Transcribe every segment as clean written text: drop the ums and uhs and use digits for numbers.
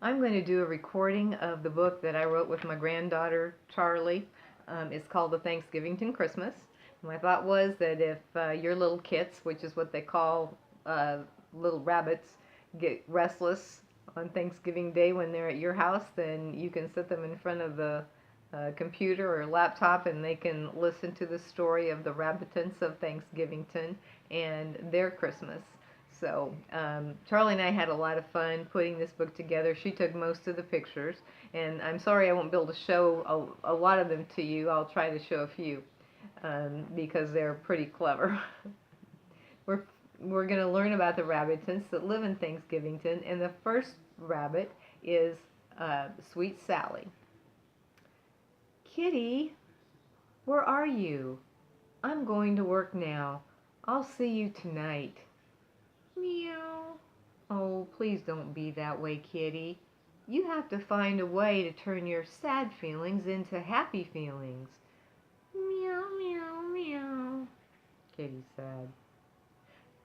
I'm going to do a recording of the book that I wrote with my granddaughter, Charlie. It's called the Thanksgivington Christmas. My thought was that if your little kits, which is what they call uh, little rabbits, get restless on Thanksgiving Day when they're at your house, then you can sit them in front of the computer or laptop and they can listen to the story of the Rabbitants of Thanksgivington and their Christmas. So Charlie and I had a lot of fun putting this book together. She took most of the pictures, and I'm sorry I won't be able to show a lot of them to you. I'll try to show a few because they're pretty clever. we're we're going to learn about the Rabbitants that live in Thanksgivington, and the first rabbit is Sweet Sally. Kitty, where are you? I'm going to work now. I'll see you tonight. Meow. Oh, please don't be that way, Kitty. You have to find a way to turn your sad feelings into happy feelings. Meow, meow, meow, Kitty said.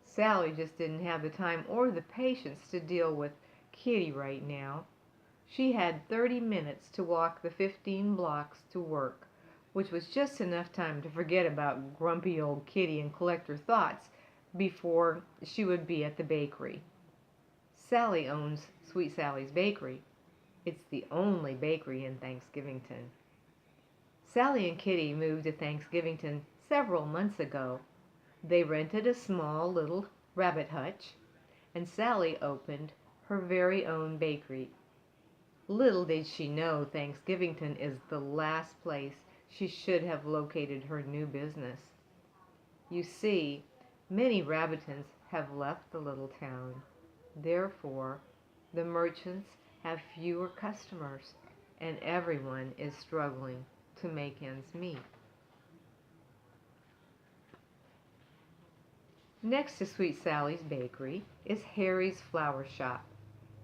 Sally just didn't have the time or the patience to deal with Kitty right now. She had 30 minutes to walk the 15 blocks to work, which was just enough time to forget about grumpy old Kitty and collect her thoughts before she would be at the bakery. Sally owns Sweet Sally's Bakery. It's the only bakery in Thanksgivington. Sally and Kitty moved to Thanksgivington several months ago. They rented a small little rabbit hutch, and Sally opened her very own bakery. Little did she know Thanksgivington is the last place she should have located her new business. You see, many Rabbitons have left the little town. Therefore, the merchants have fewer customers, and everyone is struggling to make ends meet. Next to Sweet Sally's bakery is Harry's flower shop.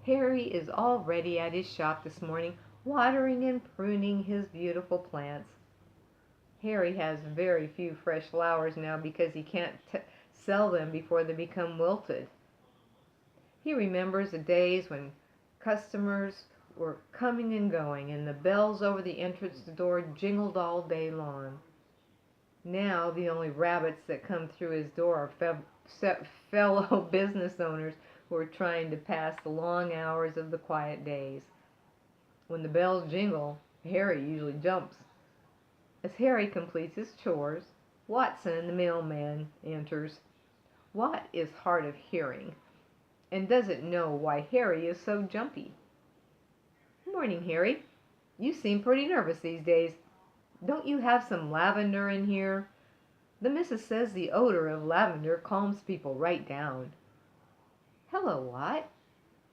Harry is already at his shop this morning, watering and pruning his beautiful plants. Harry has very few fresh flowers now because he can't sell them before they become wilted. He remembers the days when customers were coming and going and the bells over the entrance door jingled all day long. Now the only rabbits that come through his door are fellow business owners who are trying to pass the long hours of the quiet days. When the bells jingle, Harry usually jumps. As Harry completes his chores, Watson, the mailman, enters. Watt is hard of hearing and doesn't know why Harry is so jumpy. Morning, Harry. You seem pretty nervous these days. Don't you have some lavender in here? The missus says the odor of lavender calms people right down. Hello, Watt.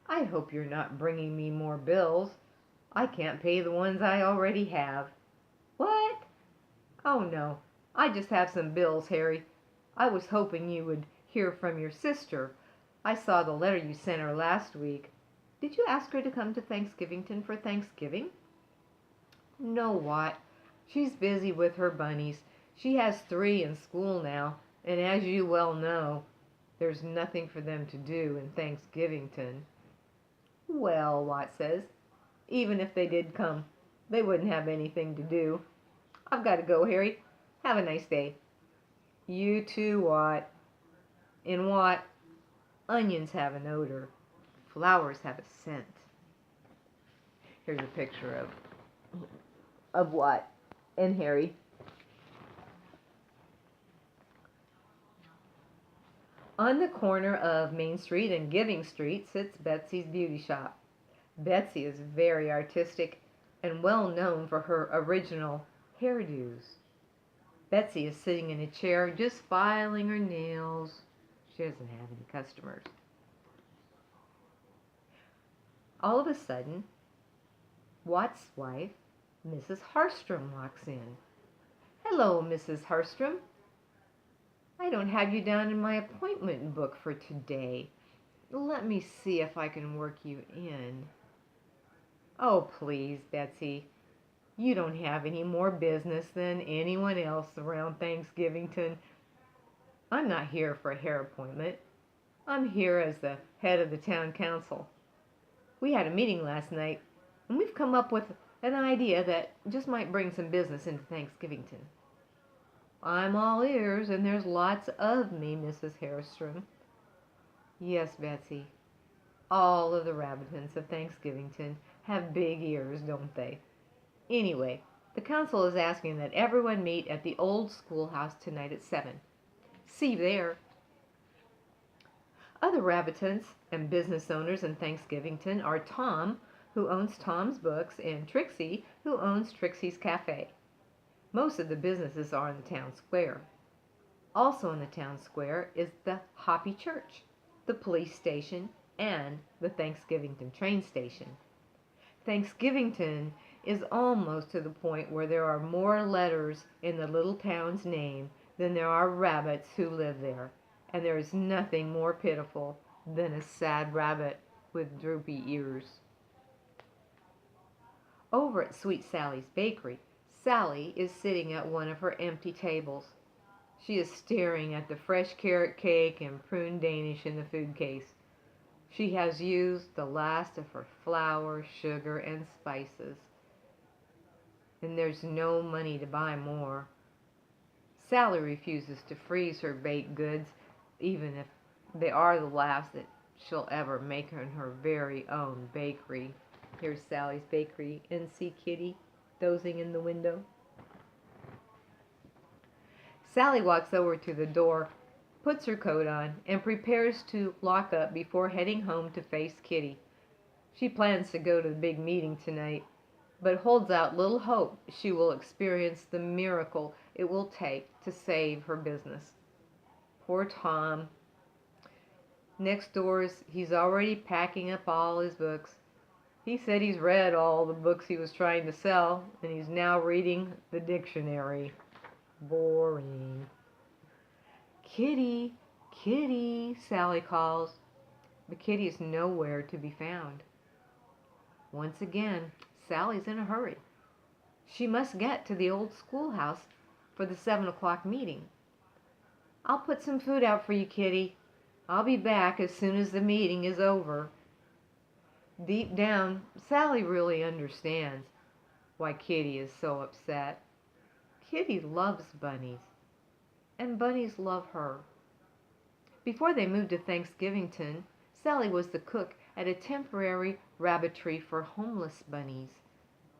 I hope you're not bringing me more bills. I can't pay the ones I already have. What? Oh, no. I just have some bills, Harry. I was hoping you would hear from your sister. I saw the letter you sent her last week. Did you ask her to come to Thanksgivington for Thanksgiving? No, Watt. She's busy with her bunnies. She has 3 in school now, and as you well know, there's nothing for them to do in Thanksgivington. Well, Watt says, even if they did come, they wouldn't have anything to do. I've got to go, Harry. Have a nice day. You too, Watt. In Watt, onions have an odor. Flowers have a scent. Here's a picture of Watt and Harry. On the corner of Main Street and Giving Street sits Betsy's beauty shop. Betsy is very artistic and well known for her original hairdos. Betsy is sitting in a chair just filing her nails. She doesn't have any customers. All of a sudden, Watt's wife, Mrs. Harstrom, walks in. Hello, Mrs. Harstrom. I don't have you down in my appointment book for today. Let me see if I can work you in. Oh, please, Betsy. You don't have any more business than anyone else around Thanksgivington. I'm not here for a hair appointment. I'm here as the head of the town council. We had a meeting last night, and we've come up with an idea that just might bring some business into Thanksgivington. I'm all ears, and there's lots of me, Mrs. Harristrom. Yes, Betsy, all of the Rabbitons of Thanksgivington have big ears, don't they? Anyway, the council is asking that everyone meet at the old schoolhouse tonight at 7. See you there. Other Rabbitons and business owners in Thanksgivington are Tom, who owns Tom's Books, and Trixie, who owns Trixie's Cafe. Most of the businesses are in the town square. Also in the town square is the Hoppy Church, the police station, and the Thanksgivington train station. Thanksgivington is almost to the point where there are more letters in the little town's name than there are rabbits who live there, and there is nothing more pitiful than a sad rabbit with droopy ears. Over at Sweet Sally's bakery, Sally is sitting at one of her empty tables. She is staring at the fresh carrot cake and prune Danish in the food case. She has used the last of her flour, sugar, and spices, and there's no money to buy more. Sally refuses to freeze her baked goods, even if they are the last that she'll ever make in her very own bakery. Here's Sally's bakery, and see Kitty dozing in the window. Sally walks over to the door, puts her coat on, and prepares to lock up before heading home to face Kitty. She plans to go to the big meeting tonight, but holds out little hope she will experience the miracle it will take to save her business. Poor Tom. Next doors, he's already packing up all his books. He said he's read all the books he was trying to sell, and he's now reading the dictionary. Boring. Kitty, Kitty, Sally calls, but Kitty is nowhere to be found. Once again, Sally's in a hurry. She must get to the old schoolhouse for the 7 o'clock meeting. I'll put some food out for you, Kitty. I'll be back as soon as the meeting is over. Deep down, Sally really understands why Kitty is so upset. Kitty loves bunnies, and bunnies love her. Before they moved to Thanksgivington, Sally was the cook at a temporary rabbitry for homeless bunnies.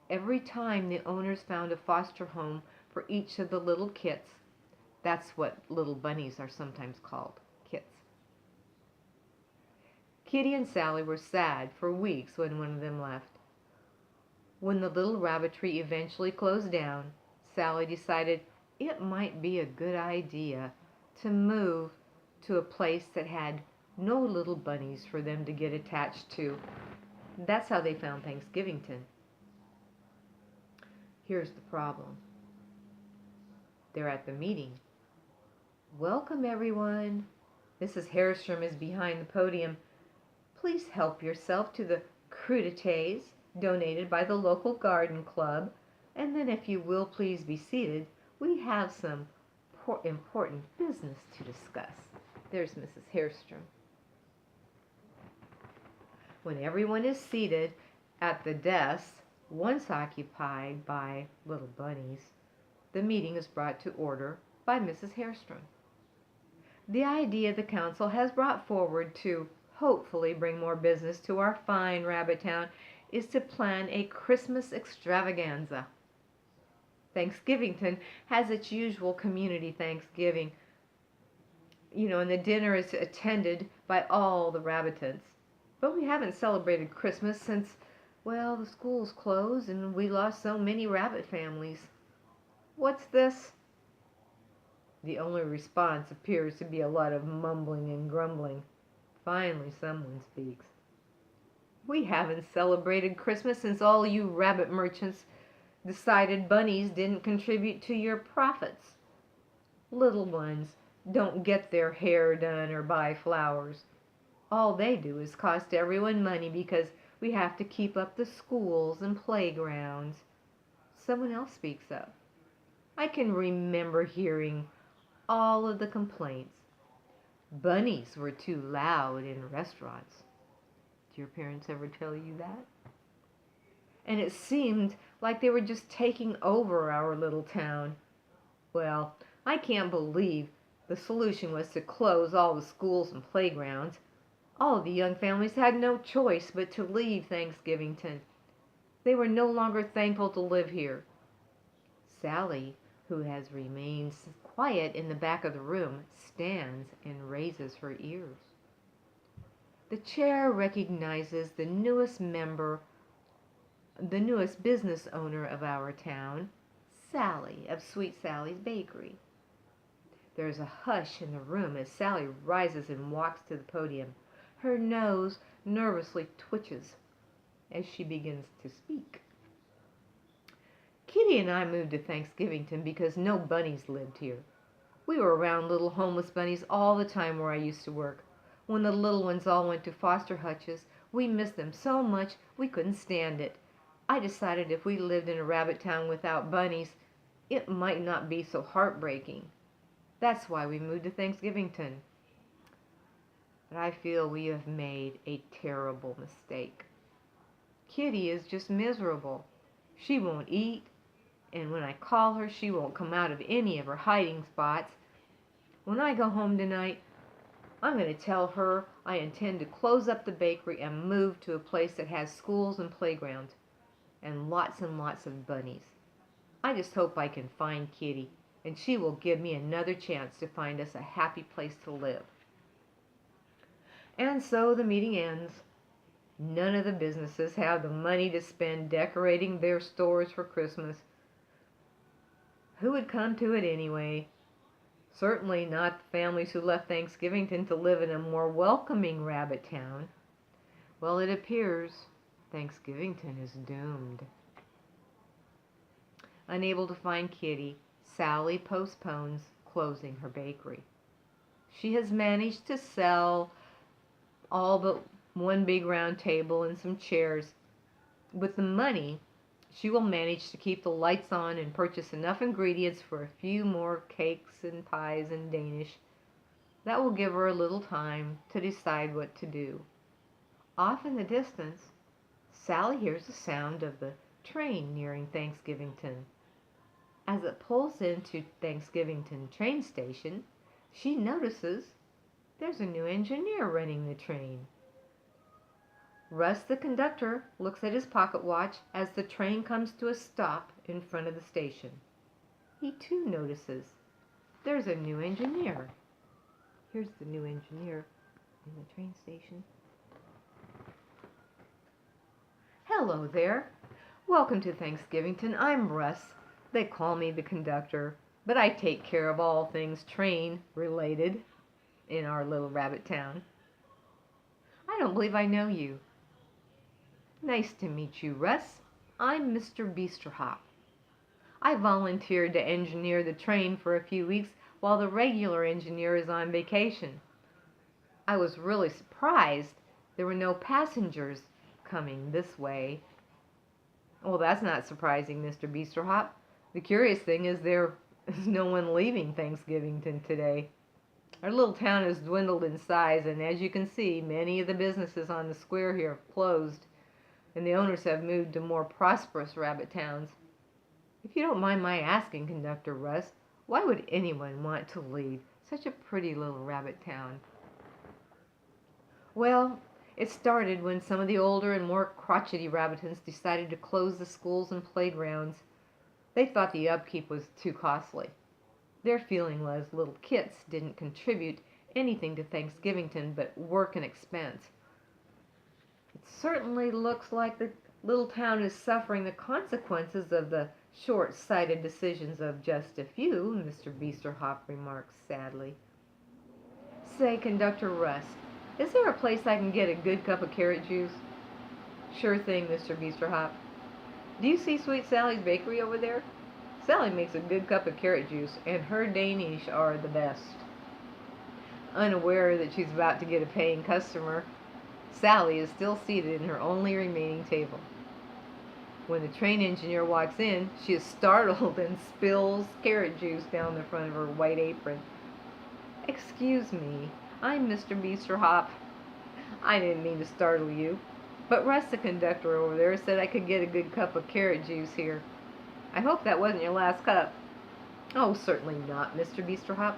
Every time the owners found a foster home for each of the little kits, that's what little bunnies are sometimes called, kits. Kitty and Sally were sad for weeks when one of them left. When the little rabbitry eventually closed down, Sally decided it might be a good idea to move to a place that had no little bunnies for them to get attached to. That's how they found Thanksgivington. Here's the problem. They're at the meeting. Welcome, everyone. Mrs. Harristrom is behind the podium. Please help yourself to the crudités donated by the local garden club, and then if you will please be seated, we have some important business to discuss. There's Mrs. Harristrom. When everyone is seated at the desks once occupied by little bunnies, the meeting is brought to order by Mrs. Harristrom. The idea the council has brought forward to hopefully bring more business to our fine rabbit town is to plan a Christmas extravaganza. Thanksgivington has its usual community Thanksgiving, and the dinner is attended by all the Rabbitons. But we haven't celebrated Christmas since, the schools closed and we lost so many rabbit families. What's this? The only response appears to be a lot of mumbling and grumbling. Finally, someone speaks. We haven't celebrated Christmas since all you rabbit merchants decided bunnies didn't contribute to your profits. Little ones don't get their hair done or buy flowers. All they do is cost everyone money because we have to keep up the schools and playgrounds. Someone else speaks up. I can remember hearing all of the complaints. Bunnies were too loud in restaurants. your parents ever tell you that? And it seemed like they were just taking over our little town. Well, I can't believe the solution was to close all the schools and playgrounds. All of the young families had no choice but to leave Thanksgivington. They were no longer thankful to live here. Sally, who has remained quiet in the back of the room, stands and raises her ears. The chair recognizes the newest business owner of our town, Sally of Sweet Sally's Bakery. There is a hush in the room as Sally rises and walks to the podium. Her nose nervously twitches as she begins to speak. Kitty and I moved to Thanksgivington because no bunnies lived here. We were around little homeless bunnies all the time where I used to work. When the little ones all went to foster hutches, we missed them so much we couldn't stand it. I decided if we lived in a rabbit town without bunnies, it might not be so heartbreaking. That's why we moved to Thanksgivington. But I feel we have made a terrible mistake. Kitty is just miserable. She won't eat, and when I call her, she won't come out of any of her hiding spots. When I go home tonight, I'm going to tell her I intend to close up the bakery and move to a place that has schools and playgrounds and lots of bunnies. I just hope I can find Kitty, and she will give me another chance to find us a happy place to live. And so the meeting ends. None of the businesses have the money to spend decorating their stores for Christmas. Who would come to it anyway? Certainly not the families who left Thanksgivington to live in a more welcoming rabbit town. Well, it appears Thanksgivington is doomed. Unable to find Kitty, Sally postpones closing her bakery. She has managed to sell all but one big round table and some chairs. With the money, she will manage to keep the lights on and purchase enough ingredients for a few more cakes and pies and Danish. That will give her a little time to decide what to do. Off in the distance, Sally hears the sound of the train nearing Thanksgivington. As it pulls into Thanksgivington train station, she notices there's a new engineer running the train. Russ, the conductor, looks at his pocket watch as the train comes to a stop in front of the station. He too notices there's a new engineer. Here's the new engineer in the train station. Hello there. Welcome to Thanksgivington. I'm Russ. They call me the conductor, but I take care of all things train related in our little rabbit town. I don't believe I know you. Nice to meet you, Russ. I'm Mr. Beasterhop. I volunteered to engineer the train for a few weeks while the regular engineer is on vacation. I was really surprised there were no passengers coming this way. Well, that's not surprising, Mr. Beasterhop. The curious thing is there is no one leaving Thanksgivington today. Our little town has dwindled in size, and as you can see, many of the businesses on the square here have closed, and the owners have moved to more prosperous rabbit towns. If you don't mind my asking, Conductor Russ, why would anyone want to leave such a pretty little rabbit town? Well, it started when some of the older and more crotchety rabbitons decided to close the schools and playgrounds. They thought the upkeep was too costly. Their feeling was little kits didn't contribute anything to Thanksgivington but work and expense. It certainly looks like the little town is suffering the consequences of the short-sighted decisions of just a few, Mr. Beasterhop remarks sadly. Say, Conductor Russ, is there a place I can get a good cup of carrot juice? Sure thing, Mr. Beasterhop. Do you see Sweet Sally's Bakery over there? Sally makes a good cup of carrot juice, and her Danish are the best. Unaware that she's about to get a paying customer, Sally is still seated in her only remaining table. When the train engineer walks in, she is startled and spills carrot juice down the front of her white apron. Excuse me, I'm Mr. Beasterhop. I didn't mean to startle you, but Russ, the conductor over there, said I could get a good cup of carrot juice here. I hope that wasn't your last cup." "Oh, certainly not, Mr. Beasterhop.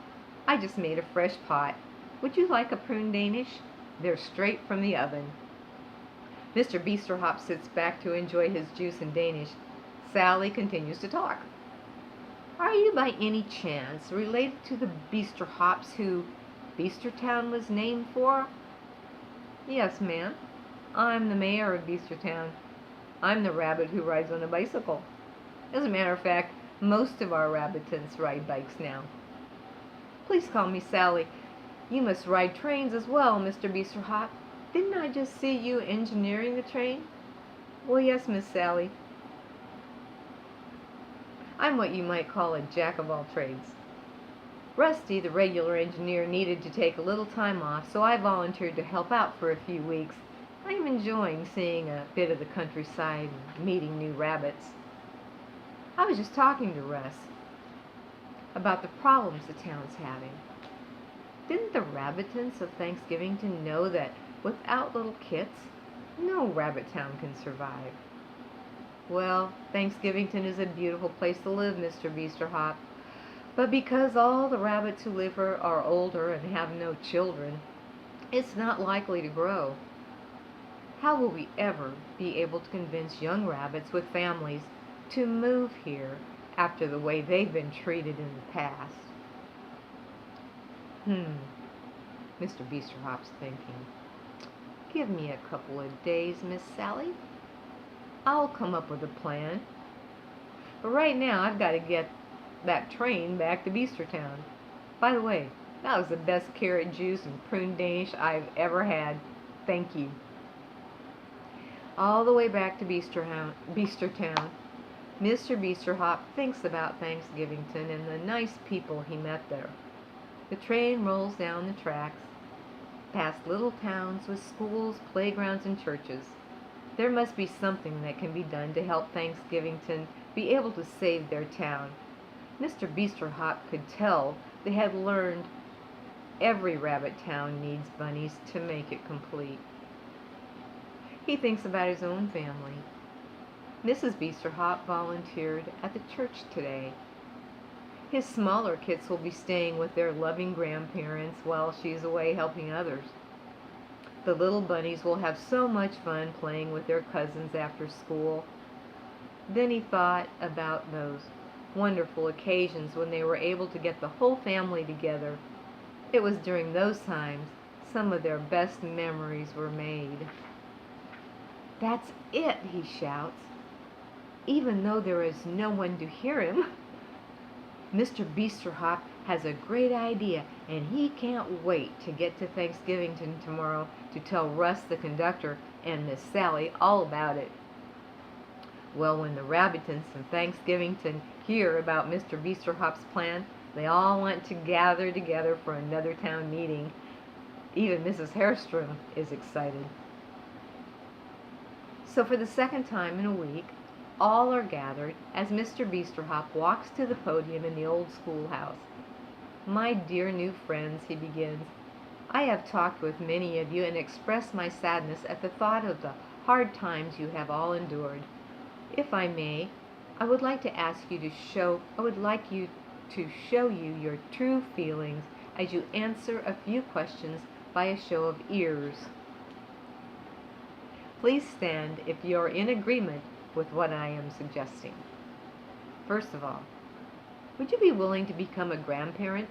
I just made a fresh pot. Would you like a prune Danish? They're straight from the oven." Mr. Beasterhop sits back to enjoy his juice in Danish. Sally continues to talk. "Are you by any chance related to the Beasterhops who Beastertown was named for?" "Yes, ma'am. I'm the mayor of Beastertown. I'm the rabbit who rides on a bicycle. As a matter of fact, most of our rabbitants ride bikes now." "Please call me Sally. You must ride trains as well, Mr. Beasterhop. Didn't I just see you engineering the train?" "Well, yes, Miss Sally. I'm what you might call a jack of all trades. Rusty, the regular engineer, needed to take a little time off, so I volunteered to help out for a few weeks. I'm enjoying seeing a bit of the countryside and meeting new rabbits. I was just talking to Russ about the problems the town's having. Didn't the rabbitants of Thanksgivington know that without little kits, no rabbit town can survive? Well, Thanksgivington is a beautiful place to live, Mr. Beasterhop, but because all the rabbits who live here are older and have no children, it's not likely to grow. How will we ever be able to convince young rabbits with families to move here after the way they've been treated in the past?" Mr. Beasterhop's thinking. "Give me a couple of days, Miss Sally. I'll come up with a plan. But right now I've got to get that train back to Beastertown. By the way, that was the best carrot juice and prune Danish I've ever had. Thank you." All the way back to Beastertown, Mr. Beasterhop thinks about Thanksgivington and the nice people he met there. The train rolls down the tracks, past little towns with schools, playgrounds, and churches. There must be something that can be done to help Thanksgivington be able to save their town. Mr. Beasterhop could tell they had learned every rabbit town needs bunnies to make it complete. He thinks about his own family. Mrs. Beasterhop volunteered at the church today. His smaller kits will be staying with their loving grandparents while she's away helping others. The little bunnies will have so much fun playing with their cousins after school. Then he thought about those wonderful occasions when they were able to get the whole family together. It was during those times some of their best memories were made. "That's it," he shouts, even though there is no one to hear him. Mr. Beasterhop has a great idea, and he can't wait to get to Thanksgivington tomorrow to tell Russ, the conductor, and Miss Sally all about it. Well, when the rabbitants in Thanksgivington hear about Mr. Beasterhop's plan, they all want to gather together for another town meeting. Even Mrs. Hairstrom is excited. So for the second time in a week, all are gathered as Mr. Beasterhop walks to the podium in the old schoolhouse. "My dear new friends," he begins, "I have talked with many of you and expressed my sadness at the thought of the hard times you have all endured. If I may, I would like you to show you your true feelings as you answer a few questions by a show of ears. Please stand if you are in agreement with what I am suggesting. First of all, would you be willing to become a grandparent,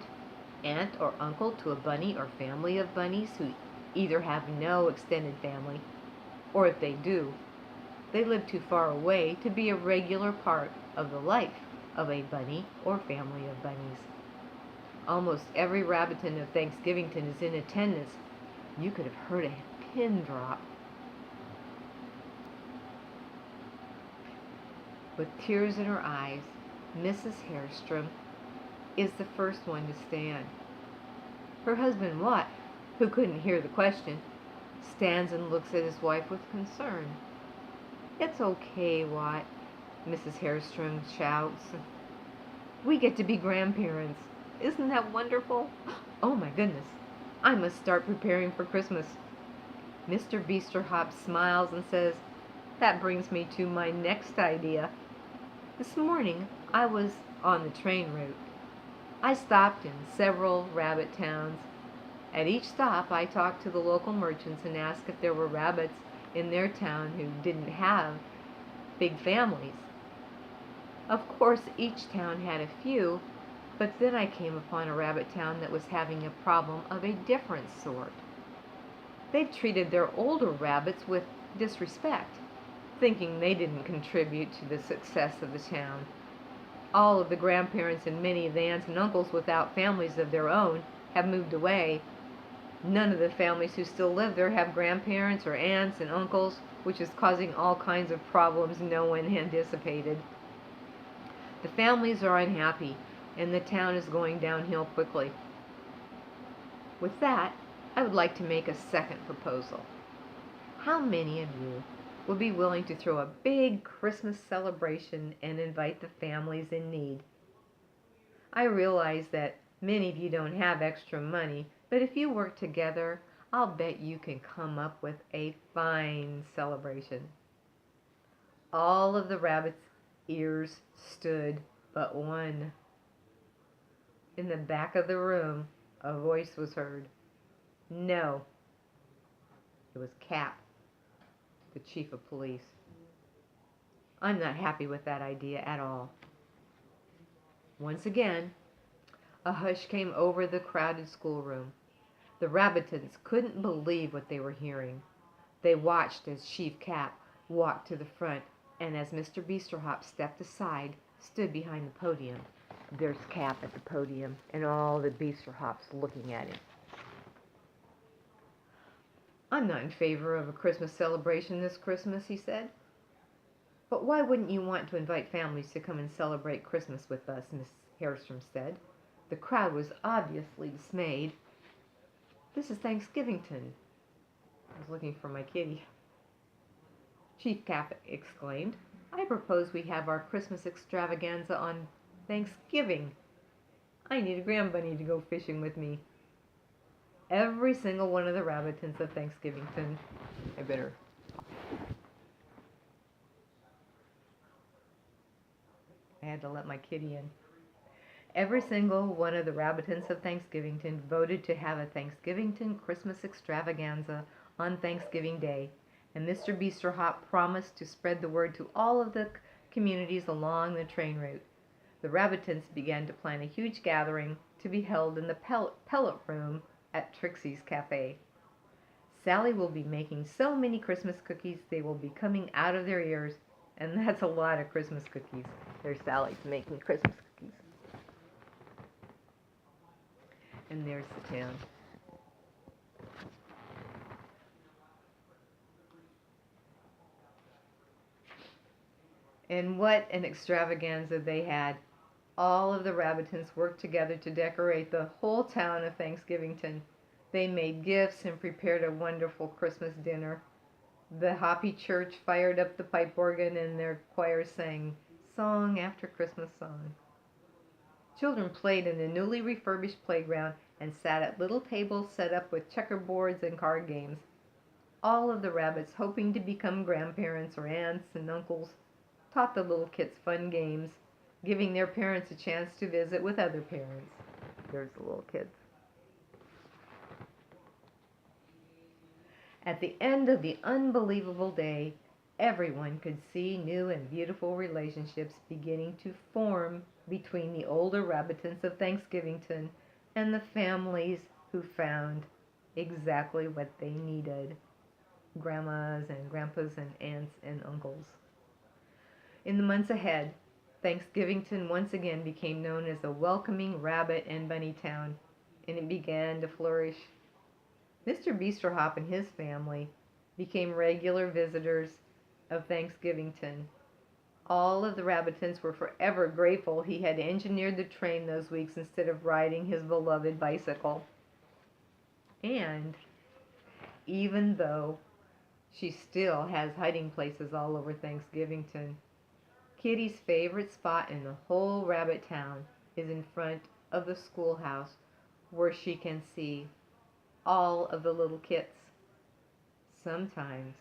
aunt, or uncle to a bunny or family of bunnies who either have no extended family, or if they do, they live too far away to be a regular part of the life of a bunny or family of bunnies? Almost every rabbiton of Thanksgivington is in attendance. You could have heard a pin drop." With tears in her eyes, Mrs. Hairstrom is the first one to stand. Her husband, Watt, who couldn't hear the question, stands and looks at his wife with concern. "It's okay, Watt," Mrs. Hairstrom shouts. "We get to be grandparents. Isn't that wonderful? Oh my goodness, I must start preparing for Christmas." Mr. Beasterhop smiles and says, "That brings me to my next idea. This morning I was on the train route. I stopped in several rabbit towns. At each stop I talked to the local merchants and asked if there were rabbits in their town who didn't have big families. Of course, each town had a few, but then I came upon a rabbit town that was having a problem of a different sort. They've treated their older rabbits with disrespect, thinking they didn't contribute to the success of the town. All of the grandparents and many of the aunts and uncles without families of their own have moved away. None of the families who still live there have grandparents or aunts and uncles, which is causing all kinds of problems no one anticipated. The families are unhappy, and the town is going downhill quickly. With that, I would like to make a second proposal. How many of you would be willing to throw a big Christmas celebration and invite the families in need? I realize that many of you don't have extra money, but if you work together, I'll bet you can come up with a fine celebration." All of the rabbits' ears stood but one. In the back of the room, a voice was heard. No. It was Cap, the chief of police. I'm not happy with that idea at all. Once again, a hush came over the crowded schoolroom. The Rabbitons couldn't believe what they were hearing. They watched as Chief Cap walked to the front, and as Mr. Beasterhop stepped aside, stood behind the podium. There's Cap at the podium, and all the Beasterhops looking at him. "I'm not in favor of a Christmas celebration this Christmas," he said. "But why wouldn't you want to invite families to come and celebrate Christmas with us?" Miss Hairstrom said. The crowd was obviously dismayed. "This is Thanksgivington." I was looking for my kitty. Chief Cap exclaimed, "I propose we have our Christmas extravaganza on Thanksgiving. I need a grandbunny to go fishing with me." Every single one of the Rabbitons of Thanksgivington, I had to let my kitty in. Every single one of the Rabbitons of Thanksgivington voted to have a Thanksgivington Christmas extravaganza on Thanksgiving Day, and Mr. Beasterhop promised to spread the word to all of the communities along the train route. The Rabbitons began to plan a huge gathering to be held in the pellet room at Trixie's Cafe. Sally will be making so many Christmas cookies they will be coming out of their ears, and that's a lot of Christmas cookies. There's Sally's making Christmas cookies. And there's the town. And what an extravaganza they had. All of the Rabbitons worked together to decorate the whole town of Thanksgivington. They made gifts and prepared a wonderful Christmas dinner. The Hoppy Church fired up the pipe organ and their choir sang song after Christmas song. Children played in the newly refurbished playground and sat at little tables set up with checkerboards and card games. All of the rabbits, hoping to become grandparents or aunts and uncles, taught the little kits fun games, giving their parents a chance to visit with other parents. There's the little kids. At the end of the unbelievable day, everyone could see new and beautiful relationships beginning to form between the older Rabbitons of Thanksgivington and the families who found exactly what they needed: grandmas and grandpas and aunts and uncles. In the months ahead, Thanksgivington once again became known as a welcoming rabbit and bunny town, and it began to flourish. Mr. Beasterhop and his family became regular visitors of Thanksgivington. All of the Rabbitons were forever grateful he had engineered the train those weeks instead of riding his beloved bicycle. And even though she still has hiding places all over Thanksgivington, Kitty's favorite spot in the whole rabbit town is in front of the schoolhouse, where she can see all of the little kits. sometimes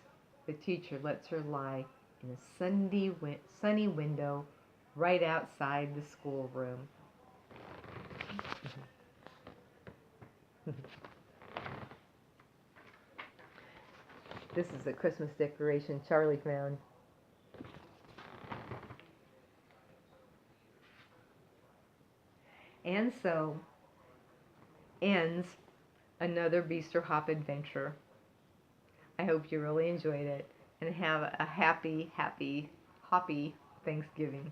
the teacher lets her lie in a sunny window right outside the schoolroom. This is a Christmas decoration Charlie found. And so ends another Beaster Hop adventure. I hope you really enjoyed it and have a happy, happy, hoppy Thanksgiving.